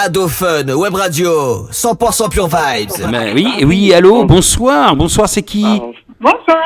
Dauphin Web Radio, 100% Pure Vibes. Ben oui, allô, bonsoir, c'est qui? Bonsoir.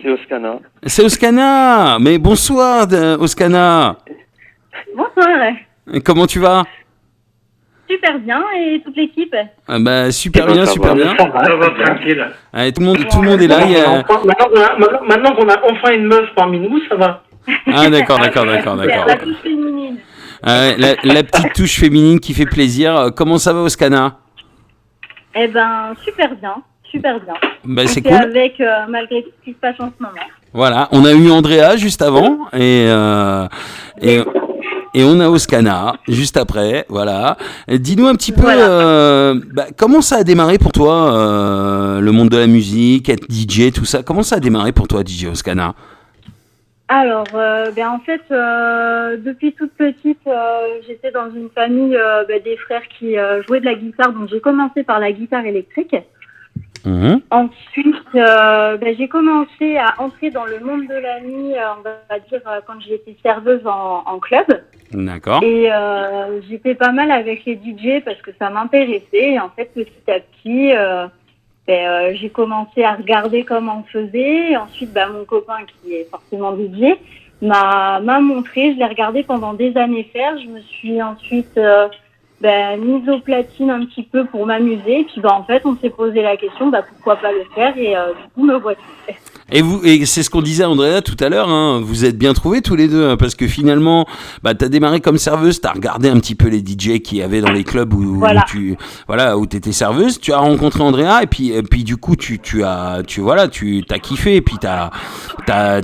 C'est Oskana. C'est Oskana, mais bonsoir Oskana. Bonsoir. Comment tu vas? Super bien, et toute l'équipe? Super bien. Ça va tranquille. Allez, tout le monde est là. Maintenant qu'on a enfin une meuf parmi nous, ça va. Ah d'accord. La touche féminine. La petite touche féminine qui fait plaisir. Comment ça va Oskana? Eh ben, super bien. C'est On fait cool. avec, malgré tout ce qui se passe en ce moment. Voilà, on a eu Andrea juste avant et on a Oskana juste après, voilà. Dis-nous un petit peu, comment ça a démarré pour toi, le monde de la musique, être DJ, tout ça. Comment ça a démarré pour toi, DJ Oskana? Alors, en fait, depuis toute petite, j'étais dans une famille des frères qui jouaient de la guitare, donc j'ai commencé par la guitare électrique. Ensuite, j'ai commencé à entrer dans le monde de la nuit, on va dire, quand j'étais serveuse en club. D'accord. Et j'étais pas mal avec les DJ parce que ça m'intéressait. Et en fait, petit à petit, j'ai commencé à regarder comment on faisait. Et ensuite, mon copain, qui est forcément DJ, m'a montré. Je l'ai regardé pendant des années faire. Je me suis ensuite mise au platine un petit peu pour m'amuser. Et puis, en fait, on s'est posé la question, pourquoi pas le faire. Et du coup, me voici. Et c'est ce qu'on disait à Andrea tout à l'heure, hein, vous êtes bien trouvés tous les deux, hein, parce que finalement, t'as démarré comme serveuse, t'as regardé un petit peu les DJ qu'il y avait dans les clubs où t'étais serveuse, tu as rencontré Andrea, et puis du coup, tu t'as kiffé, et puis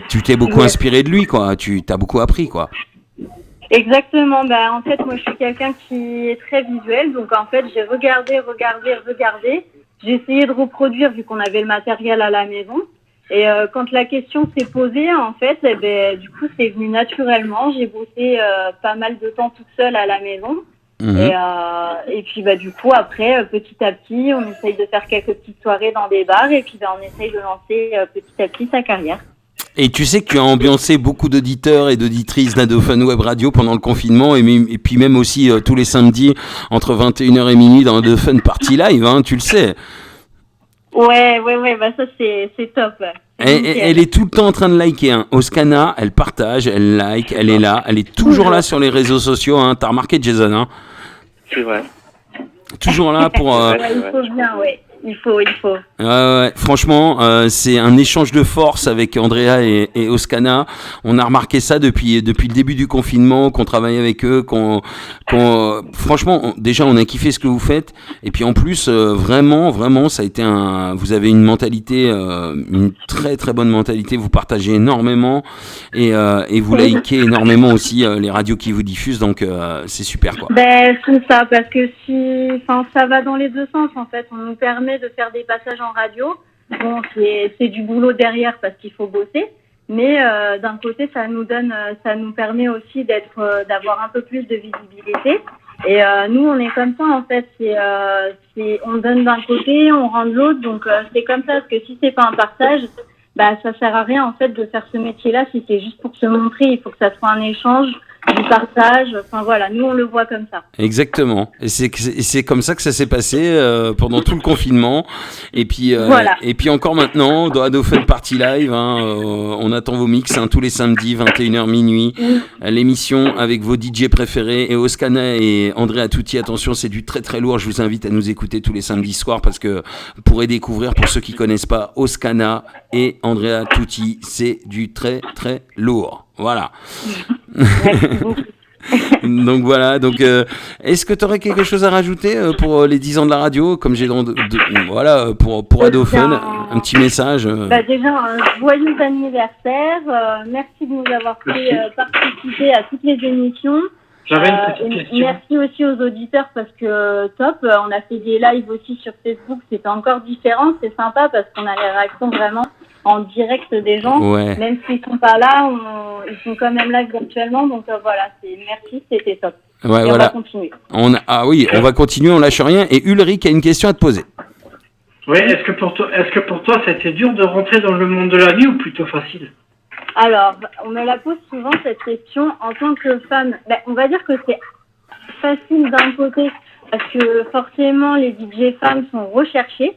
tu t'es beaucoup inspiré de lui, quoi, tu t'as beaucoup appris, quoi. Exactement. En fait, moi, je suis quelqu'un qui est très visuel. Donc, en fait, j'ai regardé. J'ai essayé de reproduire vu qu'on avait le matériel à la maison. Et quand la question s'est posée, en fait, du coup, c'est venu naturellement. J'ai bossé pas mal de temps toute seule à la maison. Et puis, du coup, après, petit à petit, on essaye de faire quelques petites soirées dans des bars. Et puis, on essaye de lancer petit à petit sa carrière. Et tu sais que tu as ambiancé beaucoup d'auditeurs et d'auditrices d'Adauphin Web Radio pendant le confinement et puis même aussi tous les samedis entre 21h et minuit dans Adauphin Party Live, hein, tu le sais. Ouais, ça c'est top. Elle est tout le temps en train de liker, hein. Oskana, elle partage, elle like, elle est là, elle est toujours là sur les réseaux sociaux, hein. T'as remarqué Jason, hein? C'est vrai. Toujours là pour... Il faut bien, ouais. Il faut. Ouais, franchement, c'est un échange de force avec Andrea et Oskana. On a remarqué ça depuis le début du confinement, qu'on travaille avec eux, franchement, déjà, on a kiffé ce que vous faites. Et puis en plus, vraiment, ça a été vous avez une mentalité, une très très bonne mentalité. Vous partagez énormément et vous likez énormément aussi les radios qui vous diffusent. Donc c'est super, quoi. C'est ça, parce que ça va dans les deux sens en fait. On nous permet de faire des passages en radio. Bon, c'est du boulot derrière parce qu'il faut bosser, mais d'un côté, ça nous permet aussi d'avoir un peu plus de visibilité. Et nous, on est comme ça en fait. On donne d'un côté, on rend de l'autre, donc c'est comme ça. Parce que si c'est pas un partage, ça sert à rien en fait de faire ce métier-là. Si c'est juste pour se montrer, il faut que ça soit un échange, du partage, nous on le voit comme ça. Exactement, et c'est comme ça que ça s'est passé pendant tout le confinement, et puis encore maintenant dans Adauphin Party Live, hein, on attend vos mix, hein, tous les samedis 21h minuit, l'émission avec vos DJ préférés, et Oskana et Andrea Tutti, attention, c'est du très très lourd, je vous invite à nous écouter tous les samedis soirs, parce que vous pourrez découvrir, pour ceux qui connaissent pas, Oskana et Andrea Tutti, c'est du très très lourd. Voilà. Donc voilà, est-ce que tu aurais quelque chose à rajouter pour les 10 ans de la radio, comme j'ai pour Adauphin, un petit message Déjà, joyeux anniversaire, merci de nous avoir fait participer à toutes les émissions. J'avais une petite question. Merci aussi aux auditeurs parce que top, on a fait des lives aussi sur Facebook, c'était encore différent, c'est sympa parce qu'on a les réactions vraiment en direct des gens, même s'ils sont pas là, ils sont quand même là virtuellement, donc merci, c'était top. Et on va continuer. On va continuer, on lâche rien. Et Ulrich a une question à te poser. Oui, est-ce que pour toi, c'était dur de rentrer dans le monde de la nuit ou plutôt facile? Alors, on me la pose souvent cette question en tant que femme. On va dire que c'est facile d'un côté parce que forcément les DJ femmes sont recherchées.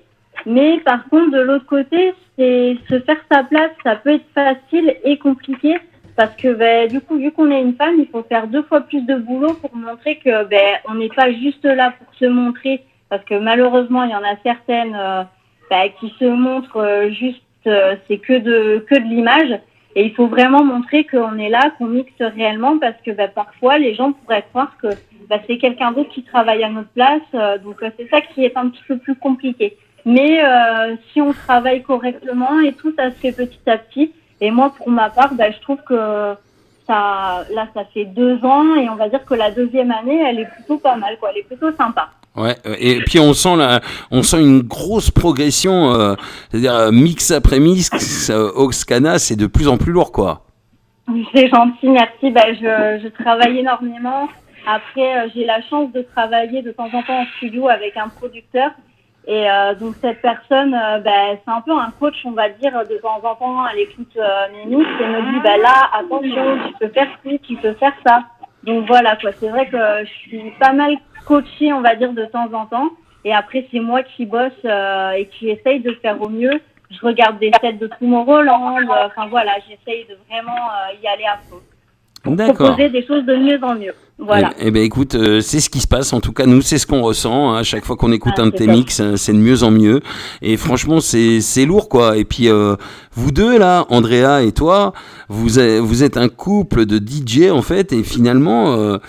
Mais par contre, de l'autre côté, c'est se faire sa place, ça peut être facile et compliqué parce que du coup, vu qu'on est une femme, il faut faire 2 fois plus de boulot pour montrer que on n'est pas juste là pour se montrer, parce que malheureusement, il y en a certaines qui se montrent juste, c'est que de l'image. Et il faut vraiment montrer qu'on est là, qu'on mixe réellement, parce que parfois les gens pourraient croire que c'est quelqu'un d'autre qui travaille à notre place. Donc c'est ça qui est un petit peu plus compliqué. Mais si on travaille correctement et tout, ça se fait petit à petit. Et moi, pour ma part, je trouve que ça fait 2 ans et on va dire que la 2e année, elle est plutôt pas mal, quoi. Elle est plutôt sympa. Ouais, et puis on sent une grosse progression, c'est-à-dire mix après mix, au Scana, c'est de plus en plus lourd, quoi. C'est gentil, merci. Je travaille énormément. Après, j'ai la chance de travailler de temps en temps en studio avec un producteur. Et donc cette personne, c'est un peu un coach, on va dire, de temps en temps, elle écoute mes mix et me dit, là, attention, tu peux faire ci, tu peux faire ça. Donc voilà, quoi. C'est vrai que je suis pas mal coachée, on va dire, de temps en temps. Et après, c'est moi qui bosse et qui essaye de faire au mieux. Je regarde des sets de Tomorrowland. Enfin voilà, j'essaye de vraiment y aller à fond. Pour proposer des choses de mieux en mieux. Voilà. Eh ben écoute, c'est ce qui se passe. En tout cas, nous, c'est ce qu'on ressent. À chaque fois qu'on écoute un de tes mix, c'est de mieux en mieux. Et franchement, c'est lourd, quoi. Et puis, vous deux, là, Andrea et toi, vous êtes un couple de DJ, en fait. Et finalement,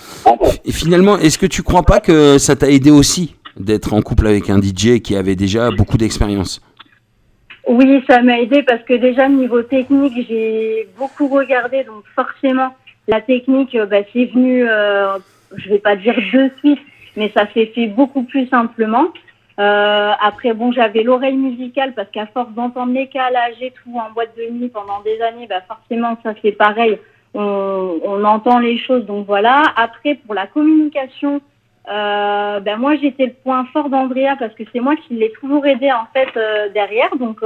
est-ce que tu crois pas que ça t'a aidé aussi d'être en couple avec un DJ qui avait déjà beaucoup d'expérience? Oui, ça m'a aidé parce que déjà, niveau technique, j'ai beaucoup regardé. Donc forcément, la technique, c'est venu, je vais pas dire de suite, mais ça s'est fait beaucoup plus simplement. Après, j'avais l'oreille musicale parce qu'à force d'entendre les calages et tout en boîte de nuit pendant des années, forcément, ça c'est pareil. On entend les choses, donc voilà. Après, pour la communication, moi j'étais le point fort d'Andrea parce que c'est moi qui l'ai toujours aidé en fait derrière. Donc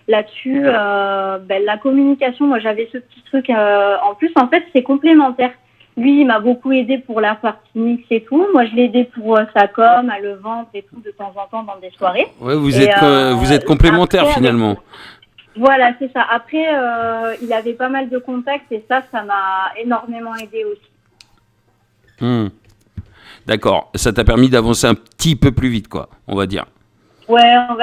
là-dessus, la communication, moi j'avais ce petit truc en plus. En fait, c'est complémentaire. Lui, il m'a beaucoup aidé pour la partie mix et tout. Moi, je l'ai aidé pour sa com, à le vendre et tout de temps en temps dans des soirées. Ouais, vous êtes complémentaires finalement. Voilà, c'est ça. Après, il avait pas mal de contacts et ça m'a énormément aidé aussi. D'accord. Ça t'a permis d'avancer un petit peu plus vite, quoi, on va dire. Ouais, on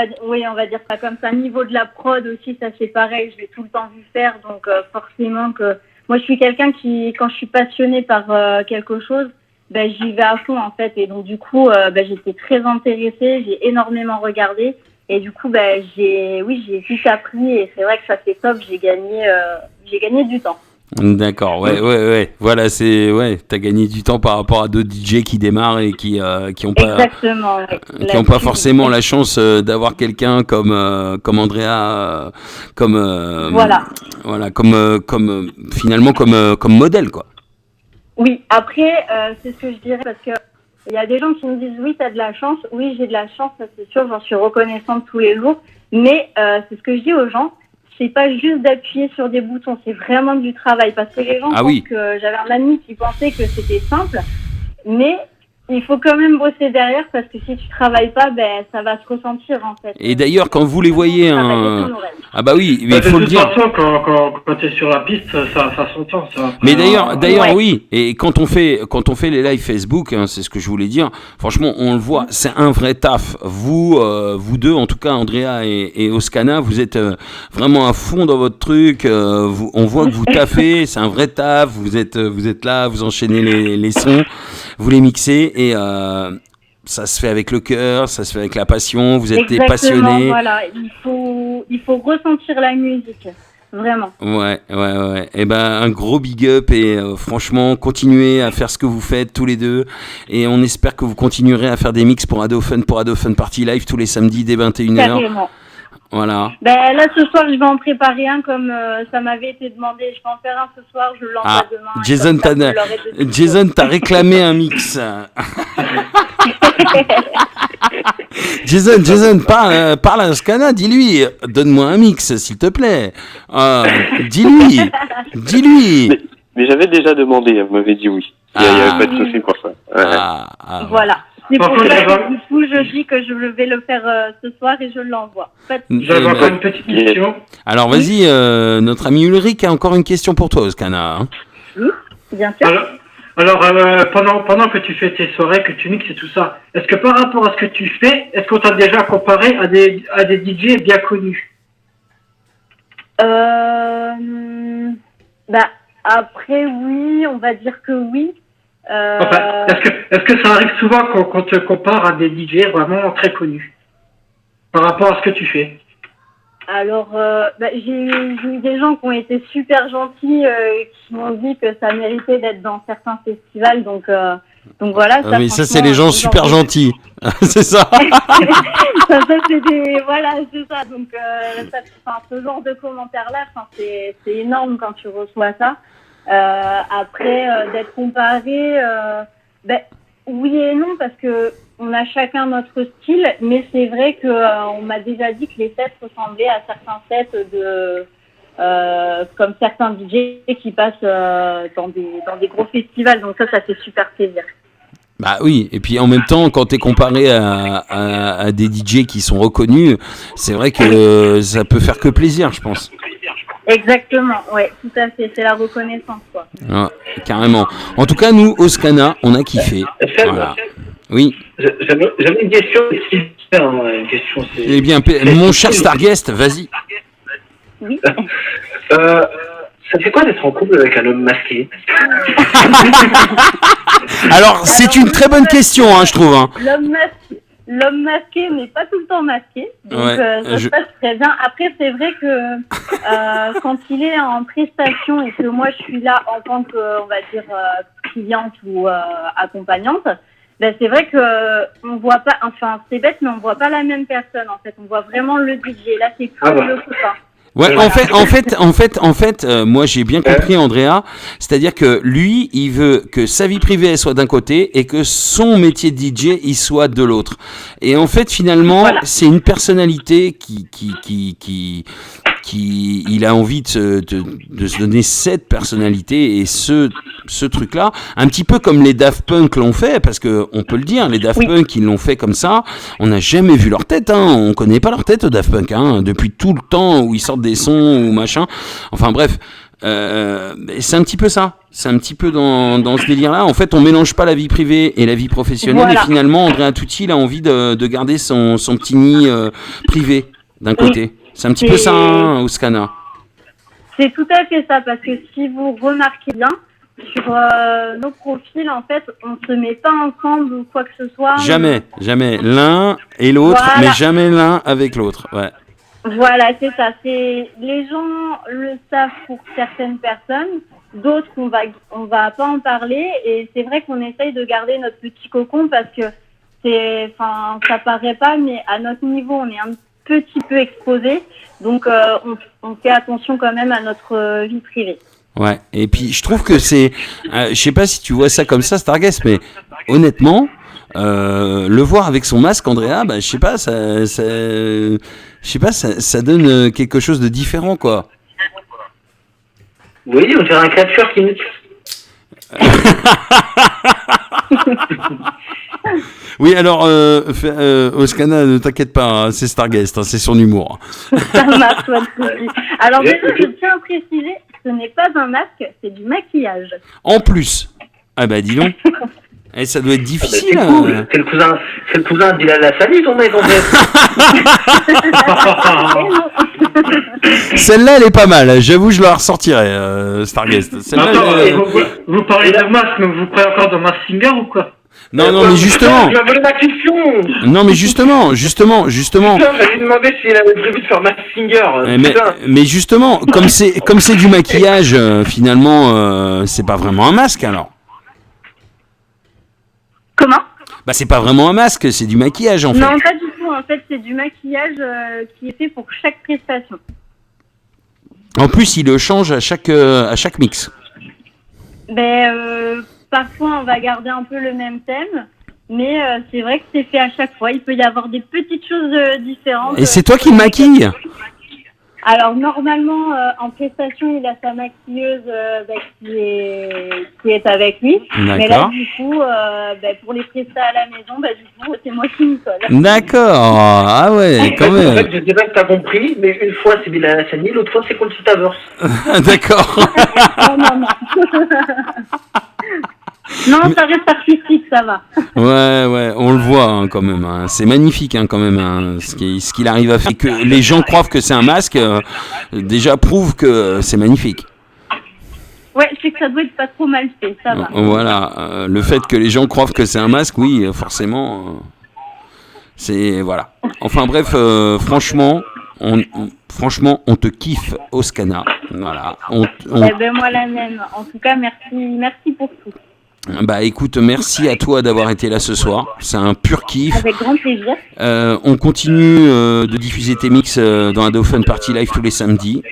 va dire ça comme ça. Niveau de la prod aussi, ça c'est pareil. Je l'ai tout le temps vu faire, donc forcément que moi je suis quelqu'un qui, quand je suis passionnée par quelque chose, j'y vais à fond en fait. Et donc du coup, j'étais très intéressée, j'ai énormément regardé. Et du coup, j'ai vite appris et c'est vrai que ça fait top. J'ai gagné du temps. D'accord, ouais. Voilà, t'as gagné du temps par rapport à d'autres DJ qui démarrent et qui ont pas forcément la chance d'avoir quelqu'un comme Andrea, comme modèle, quoi. Oui, après, c'est ce que je dirais parce que il y a des gens qui me disent oui, t'as de la chance. Oui, j'ai de la chance, ça c'est sûr, j'en suis reconnaissante tous les jours. Mais c'est ce que je dis aux gens, c'est pas juste d'appuyer sur des boutons, c'est vraiment du travail. Parce que les gens pensent que j'avais un ami qui pensait que c'était simple, mais il faut quand même bosser derrière parce que si tu travailles pas, ça va se ressentir en fait. Et d'ailleurs, quand vous les voyez, ah bah oui, mais il faut le dire. De toute façon, quand tu es sur la piste, ça s'entend. Ça. Mais d'ailleurs, oui. Et quand on fait les lives Facebook, c'est ce que je voulais dire. Franchement, on le voit, c'est un vrai taf. Vous deux, en tout cas, Andrea et Oscana, vous êtes vraiment à fond dans votre truc. On voit que vous taffez, c'est un vrai taf. Vous êtes là, vous enchaînez les sons, vous les mixez. Et ça se fait avec le cœur, ça se fait avec la passion, vous êtes des passionnés. Voilà, il faut ressentir la musique, vraiment. Ouais. Et un gros big up et franchement, continuez à faire ce que vous faites tous les deux. Et on espère que vous continuerez à faire des mix pour Ado Fun Party Live tous les samedis dès 21h. Carrément. Voilà. Là, ce soir, je vais en préparer un comme ça m'avait été demandé. Je vais en faire un ce soir, je l'envoie demain. Jason t'a réclamé un mix. Jason, parle à Scana, dis-lui, donne-moi un mix, s'il te plaît. Dis-lui. Mais j'avais déjà demandé, elle m'avait dit oui. Il n'y avait pas de souci pour ça. Voilà. C'est Par pour contre, ça que du coup, je dis que je vais le faire ce soir et je l'envoie. j'avais encore une petite question. Alors vas-y, notre ami Ulrich a encore une question pour toi, Oskana. Hein. Oui, bien sûr. Alors, pendant que tu fais tes soirées, que tu mixes et tout ça, est-ce que par rapport à ce que tu fais, est-ce qu'on t'a déjà comparé à des DJ bien connus? Bah, après, oui, on va dire que oui. Enfin, est-ce que ça arrive souvent qu'on te compare à des DJ vraiment très connus par rapport à ce que tu fais? Alors, j'ai eu des gens qui ont été super gentils, qui m'ont dit que ça méritait d'être dans certains festivals, donc voilà. Ça, mais ça, c'est les gens super gentils, c'est ça. ça c'est des, voilà, c'est ça. Donc, ce genre de commentaires-là, c'est énorme quand tu reçois ça. Après, d'être comparé, oui et non, parce que on a chacun notre style, mais c'est vrai que on m'a déjà dit que les sets ressemblaient à certains sets comme certains DJ qui passent dans des gros festivals. Donc ça fait super plaisir. Bah oui, et puis en même temps, quand tu es comparé à des DJ qui sont reconnus, c'est vrai que ça peut faire que plaisir, je pense. Exactement, ouais, tout à fait, c'est la reconnaissance, quoi. Ah, carrément. En tout cas, nous, Oskana, on a kiffé. Voilà. Oui. J'avais une question. Eh bien, mon cher Starguest, vas-y. Oui. Ça fait quoi d'être en couple avec un homme masqué? Alors, c'est une très bonne question, hein, je trouve. Hein. L'homme masqué n'est pas tout le temps masqué, donc ça se passe très bien. Après, c'est vrai que quand il est en prestation et que moi je suis là en tant que, on va dire, cliente ou accompagnante, ben c'est vrai que on voit pas, enfin c'est bête, mais on voit pas la même personne en fait. On voit vraiment le DJ. Là, c'est plus le copain. Ouais, en fait, moi j'ai bien compris Andrea, c'est-à-dire que lui, il veut que sa vie privée elle soit d'un côté et que son métier de DJ il soit de l'autre. Et en fait, finalement, c'est une personnalité qui il a envie de se donner cette personnalité et ce truc-là, un petit peu comme les Daft Punk l'ont fait, parce que on peut le dire, les Daft Punk ils l'ont fait comme ça, on n'a jamais vu leur tête, hein, on connaît pas leur tête aux Daft Punk, hein, depuis tout le temps où ils sortent des sons ou machin, enfin bref, c'est un petit peu ça, c'est un petit peu dans ce délire-là, en fait on mélange pas la vie privée et la vie professionnelle, et finalement Andrea Tucci il a envie de garder son petit nid privé d'un côté. C'est un petit peu ça, hein, Oskana. C'est tout à fait ça, parce que si vous remarquez bien, sur nos profils, en fait, on ne se met pas ensemble ou quoi que ce soit. Jamais, l'un et l'autre, mais jamais l'un avec l'autre, ouais. Voilà, c'est ça. Les gens le savent pour certaines personnes, d'autres on va pas en parler, et c'est vrai qu'on essaye de garder notre petit cocon parce que ça paraît pas, mais à notre niveau, on est un petit peu exposé, donc on fait attention quand même à notre vie privée. Ouais, et puis je trouve que c'est, je sais pas si tu vois ça comme ça, Starguest, mais honnêtement, le voir avec son masque, Andrea, bah je sais pas, ça donne quelque chose de différent, quoi. Oui, on dirait un catcheur qui mixe. Oui, alors, Oskana, ne t'inquiète pas, hein, c'est Starguest, hein, c'est son humour. Ça marche, pas de souci. Alors déjà, je tiens à préciser, ce n'est pas un masque, c'est du maquillage. En plus. Ah bah dis donc. Et ça doit être difficile. C'est cool. C'est le cousin de Bilal Hassani, ton mec, en fait. Celle-là, elle est pas mal. J'avoue, je la ressortirai, Starguest. Vous parlez de masque, mais vous croyez encore de Mask Singer ou quoi? Non, mais justement. Tu m'as volé ma question. Non, mais justement. Putain, j'avais demandé s'il avait prévu de faire Mask Singer. Mais justement, comme c'est du maquillage, finalement, c'est pas vraiment un masque, alors. Comment? Bah, c'est pas vraiment un masque, c'est du maquillage, en fait. Non, pas du tout. En fait, c'est du maquillage qui est fait pour chaque prestation. En plus, il le change à chaque mix. Parfois, on va garder un peu le même thème, mais c'est vrai que c'est fait à chaque fois. Il peut y avoir des petites choses différentes. Et c'est toi qui le maquilles? Alors normalement en prestation il a sa maquilleuse qui est avec lui. D'accord. Mais là du coup pour les prestats à la maison du coup c'est moi qui m'y colle. D'accord. Ah ouais, quand En même. fait, je sais pas si t'as compris, mais une fois c'est Bilal Hassani, l'autre fois c'est Conchita Wurst. D'accord. Non. Non, ça reste artistique, ça va. Ouais, on le voit hein, quand même. Hein. C'est magnifique hein, quand même ce qu'il arrive à faire. Que les gens croient que c'est un masque, déjà prouve que c'est magnifique. Ouais, c'est que ça doit être pas trop mal fait, ça va. Voilà, le fait que les gens croient que c'est un masque, oui, forcément, c'est voilà. Enfin bref, franchement, on te kiffe, Oscana. Voilà. Eh ben moi la même. En tout cas, merci pour tout. Bah écoute, merci à toi d'avoir été là ce soir. C'est un pur kiff. Avec grand plaisir. On continue de diffuser tes mix dans la Dauphin Party Live tous les samedis.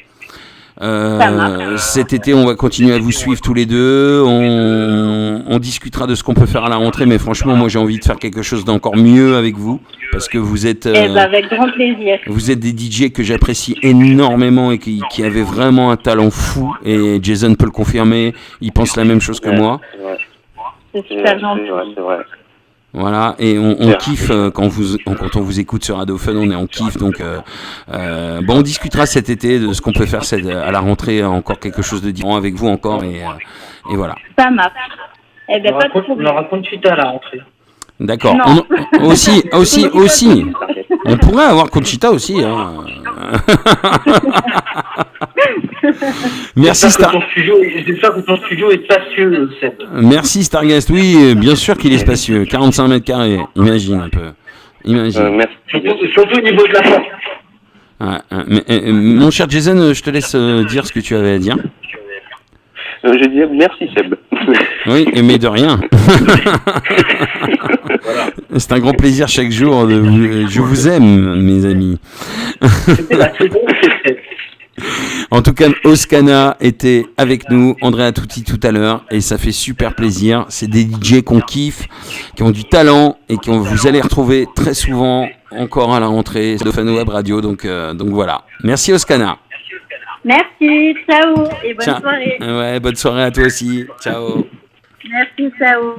Cet été, on va continuer à vous suivre tous les deux. On discutera de ce qu'on peut faire à la rentrée, mais franchement, moi j'ai envie de faire quelque chose d'encore mieux avec vous, parce que vous êtes, avec grand plaisir. vous êtes des DJ que j'apprécie énormément et qui avaient vraiment un talent fou. Et Jason peut le confirmer. Il pense la même chose que moi. C'est super gentil. C'est vrai. Voilà, et on kiffe quand on vous écoute sur Radio Fun, on est en kiff. Donc, on discutera cet été de ce qu'on peut faire à la rentrée, encore quelque chose de différent avec vous encore, et voilà. Ça marche. Eh ben, pas de On problème. aura Conchita à la rentrée. D'accord. Non. Aussi. On pourrait avoir Conchita aussi. Hein. Merci Star. J'espère que ton studio est spacieux, Seb. Merci Stargast. Oui, bien sûr qu'il est spacieux. 45 mètres carrés. Imagine un peu. Imagine. Merci. Surtout au niveau de la porte. Mon cher Jason, je te laisse dire ce que tu avais à dire. Je dis merci Seb. Oui, mais de rien. C'est un grand plaisir chaque jour. Je vous aime, mes amis. C'était la très bonne Seb. En tout cas, Oscana était avec nous, Andrea Tutti tout à l'heure, et ça fait super plaisir. C'est des DJ qu'on kiffe, qui ont du talent et vous allez retrouver très souvent encore à la rentrée de Fan Web Radio. Donc voilà. Merci Oscana. Merci, ciao et bonne Ciao. soirée. Ouais, bonne soirée à toi aussi. Ciao. Merci, ciao.